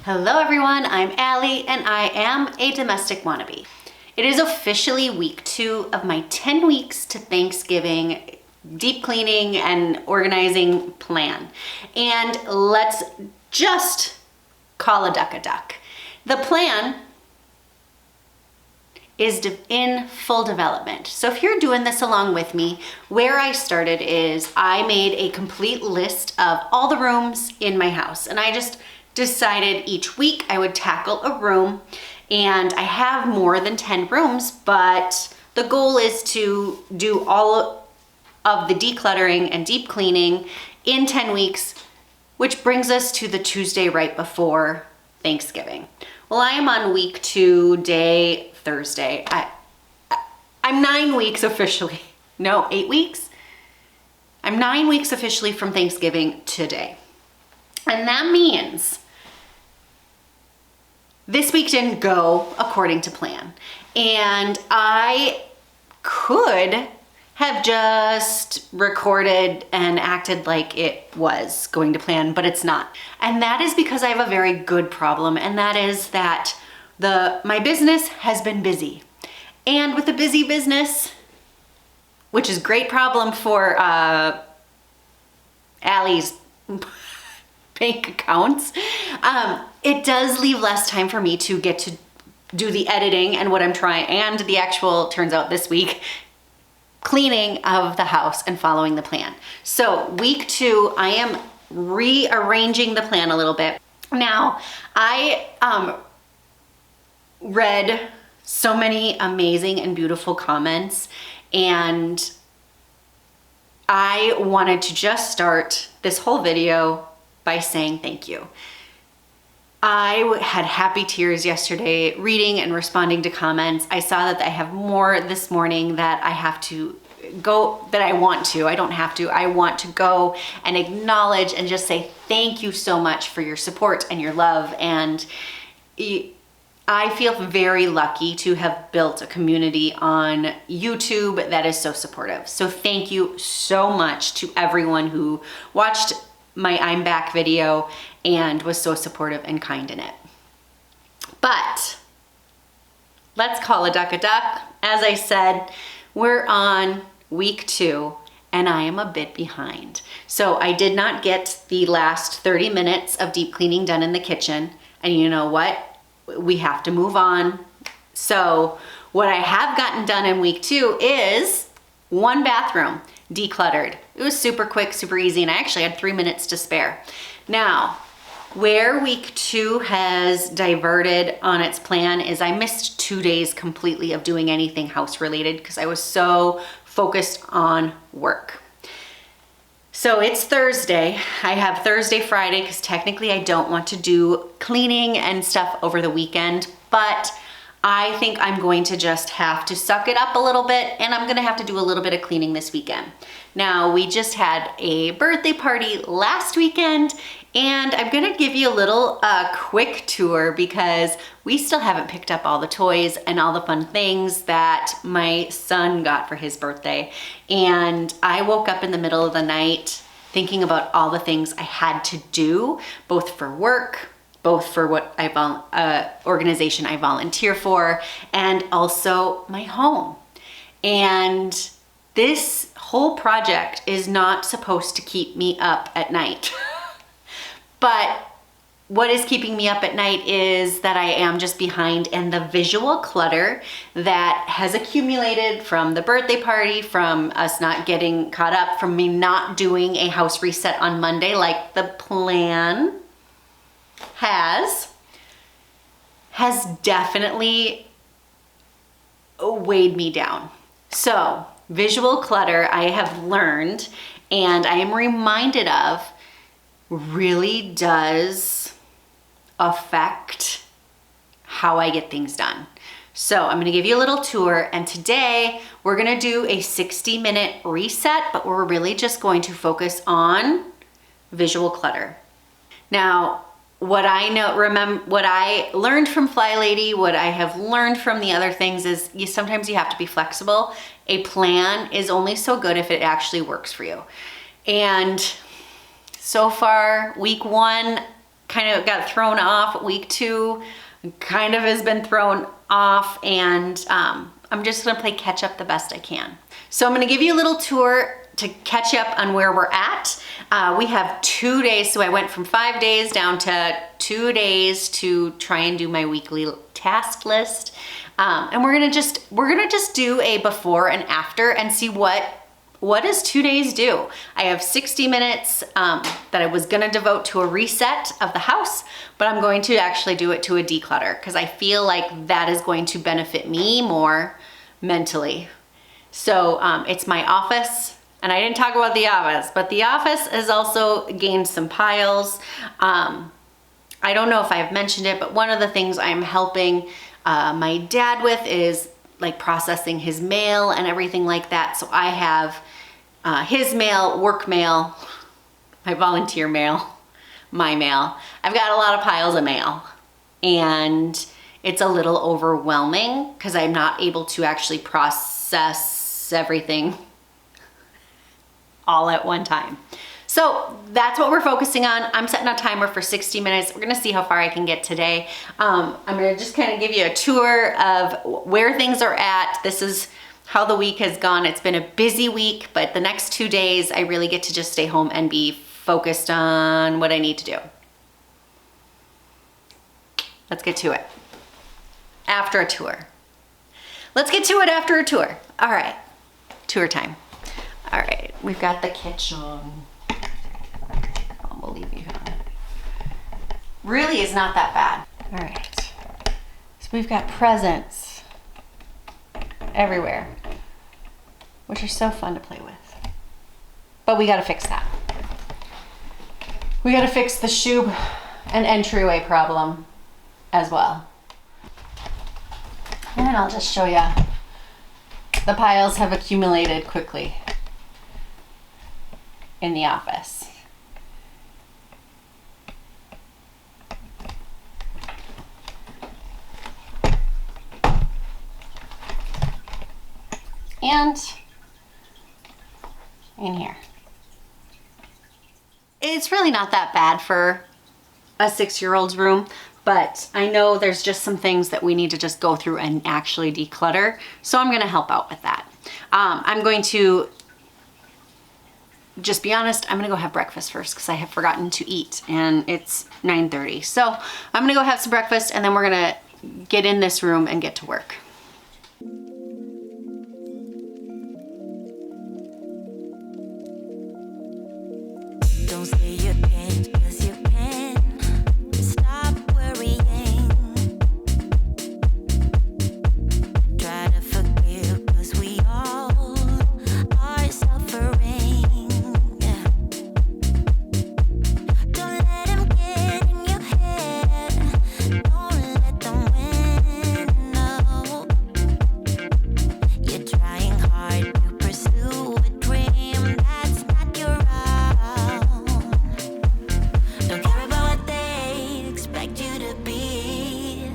Hello everyone, I'm Allie and I am a domestic wannabe. It is officially week 2 of my 10 weeks to Thanksgiving deep cleaning and organizing plan. And let's just call a duck a duck. The plan is in full development. So if you're doing this along with me, where I started is I made a complete list of all the rooms in my house, and I just decided each week I would tackle a room. And I have more than 10 rooms, but the goal is to do all of the decluttering and deep cleaning in 10 weeks, which brings us to the Tuesday right before Thanksgiving. Well, I am on week 2, day Thursday. I'm 9 weeks officially. No, 8 weeks? I'm 9 weeks officially from Thanksgiving today. And that means this week didn't go according to plan. And I could have just recorded and acted like it was going to plan, but it's not. And that is because I have a very good problem, and that is that my business has been busy. And with a busy business, which is a great problem for Allie's bank accounts, it does leave less time for me to get to do the editing and what I'm trying, and the actual, turns out this week, cleaning of the house and following the plan. So week 2, I am rearranging the plan a little bit. Now, I read so many amazing and beautiful comments, and I wanted to just start this whole video by saying thank you. I had happy tears yesterday reading and responding to comments. I saw that I have more this morning that I have to go, that I want to. I don't have to. I want to go and acknowledge and just say thank you so much for your support and your love. And I feel very lucky to have built a community on YouTube that is so supportive. So thank you so much to everyone who watched my I'm Back video and was so supportive and kind in it. But let's call a duck a duck. As I said, we're on week 2 and I am a bit behind. So I did not get the last 30 minutes of deep cleaning done in the kitchen. And you know what? We have to move on. So what I have gotten done in week 2 is 1 bathroom decluttered. It was super quick, super easy, and I actually had 3 minutes to spare. Now, where week 2 has diverted on its plan is I missed 2 days completely of doing anything house related because I was so focused on work. So it's Thursday. I have Thursday, Friday, because technically I don't want to do cleaning and stuff over the weekend, but I think I'm going to just have to suck it up a little bit, and I'm gonna have to do a little bit of cleaning this weekend. Now, we just had a birthday party last weekend, and I'm gonna give you a little quick tour because we still haven't picked up all the toys and all the fun things that my son got for his birthday. And I woke up in the middle of the night thinking about all the things I had to do, both for work, both for what organization I volunteer for, and also my home. And this whole project is not supposed to keep me up at night. But what is keeping me up at night is that I am just behind, and the visual clutter that has accumulated from the birthday party, from us not getting caught up, from me not doing a house reset on Monday like the plan has definitely weighed me down. So visual clutter, I have learned, and I am reminded of, really does affect how I get things done. So I'm gonna give you a little tour, and today we're gonna do a 60-minute reset, but we're really just going to focus on visual clutter. Now, what I learned from FlyLady, what I have learned from the other things is sometimes you have to be flexible. A plan is only so good if it actually works for you. And so far, week 1 kind of got thrown off. Week 2 kind of has been thrown off, and I'm just gonna play catch up the best I can. So I'm gonna give you a little tour to catch up on where we're at. We have 2 days, so I went from 5 days down to 2 days to try and do my weekly task list. And we're gonna just do a before and after and see what does 2 days do. I have 60 minutes that I was gonna devote to a reset of the house, but I'm going to actually do it to a declutter because I feel like that is going to benefit me more mentally. So it's my office, and I didn't talk about the office, but the office has also gained some piles. I don't know if I've mentioned it, but one of the things I'm helping my dad with is like processing his mail and everything like that. So I have his mail, work mail, my volunteer mail, my mail. I've got a lot of piles of mail, and it's a little overwhelming because I'm not able to actually process everything all at one time. So that's what we're focusing on. I'm setting a timer for 60 minutes. We're gonna see how far I can get today. I'm gonna just kind of give you a tour of where things are at. This is how the week has gone. It's been a busy week, but the next 2 days, I really get to just stay home and be focused on what I need to do. Let's get to it. After a tour. Let's get to it after a tour. All right, tour time. All right, we've got the kitchen. We'll leave you here. Really is not that bad. All right, so we've got presents everywhere, which are so fun to play with. But we gotta fix that. We gotta fix the shoe and entryway problem as well. And I'll just show you. The piles have accumulated quickly in the office. And in here. It's really not that bad for a 6-year-old's room, but I know there's just some things that we need to just go through and actually declutter. So I'm gonna help out with that. I'm going to just be honest, I'm gonna go have breakfast first because I have forgotten to eat, and it's 9:30. So I'm gonna go have some breakfast, and then we're gonna get in this room and get to work. Don't say you can't, 'cause you can. Stop worrying. Try to forgive, 'cause we all are suffering. Yeah. Don't let them get in your head. Don't let them win, no. You're trying hard to pursue a dream that's not your own. Don't care about what they expect you to be,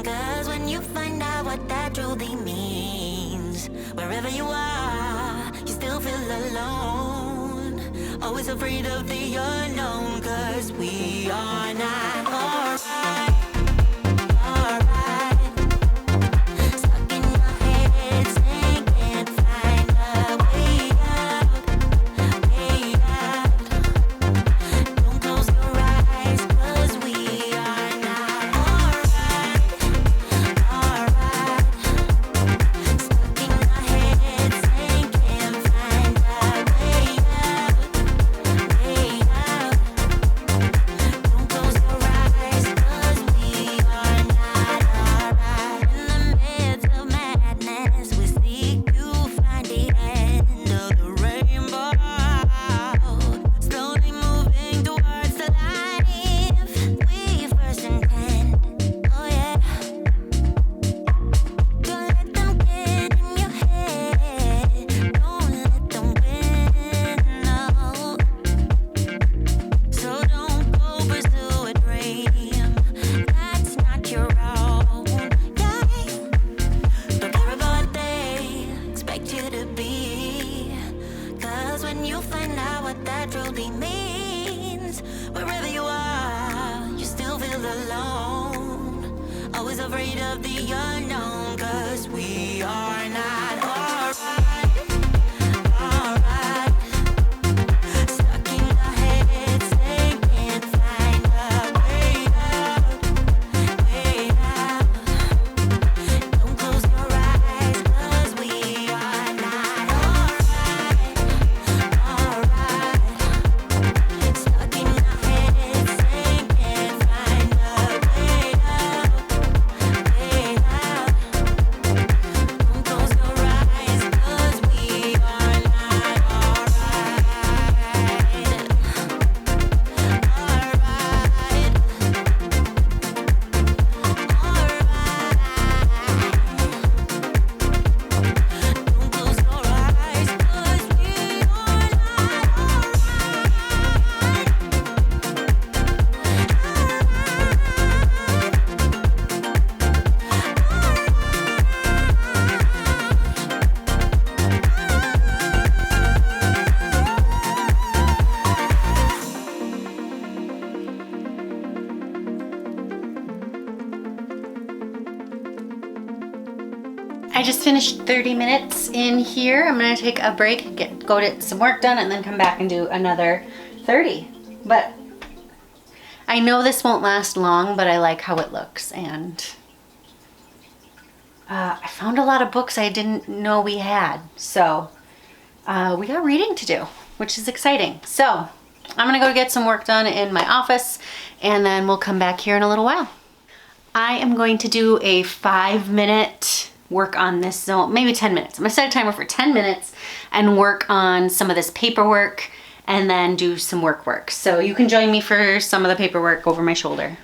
'cause when you find out what that truly means, wherever you are, you still feel alone. Always afraid of the unknown, 'cause we are not alright. Alright. Stuck in your head, saying can't find a way out. Way out. Don't close your eyes, 'cause we are not alright. Alright. Stuck in your head, saying can't find a way out. Way out. Don't close your eyes, 'cause we are not alright. In the midst of madness, we seek to find the end of the rainbow. Slowly moving towards the life we first intend. Oh yeah. Don't let them get in your head. Don't let them win, no. So don't go pursue a dream that's not your own. Yeah. Don't care about what they expect you to be, 'cause when you find out what that truly means, wherever you are, you afraid of the unknown, 'cause we are not alright, alright. Stuck in our heads and can't find a way out, way out. Don't close your eyes, 'cause we are not alright, alright. Stuck in our heads and can't find a way out, way out. Don't close your eyes, 'cause we are not alright, don't close your eyes, 'cause we are I just finished 30 minutes in here. I'm gonna take a break, go get some work done, and then come back and do another 30. But I know this won't last long, but I like how it looks. And I found a lot of books I didn't know we had. So we got reading to do, which is exciting. So I'm gonna go get some work done in my office, and then we'll come back here in a little while. I am going to do a 5-minute work on this zone, maybe 10 minutes. I'm gonna set a timer for 10 minutes and work on some of this paperwork and then do some work. So you can join me for some of the paperwork over my shoulder.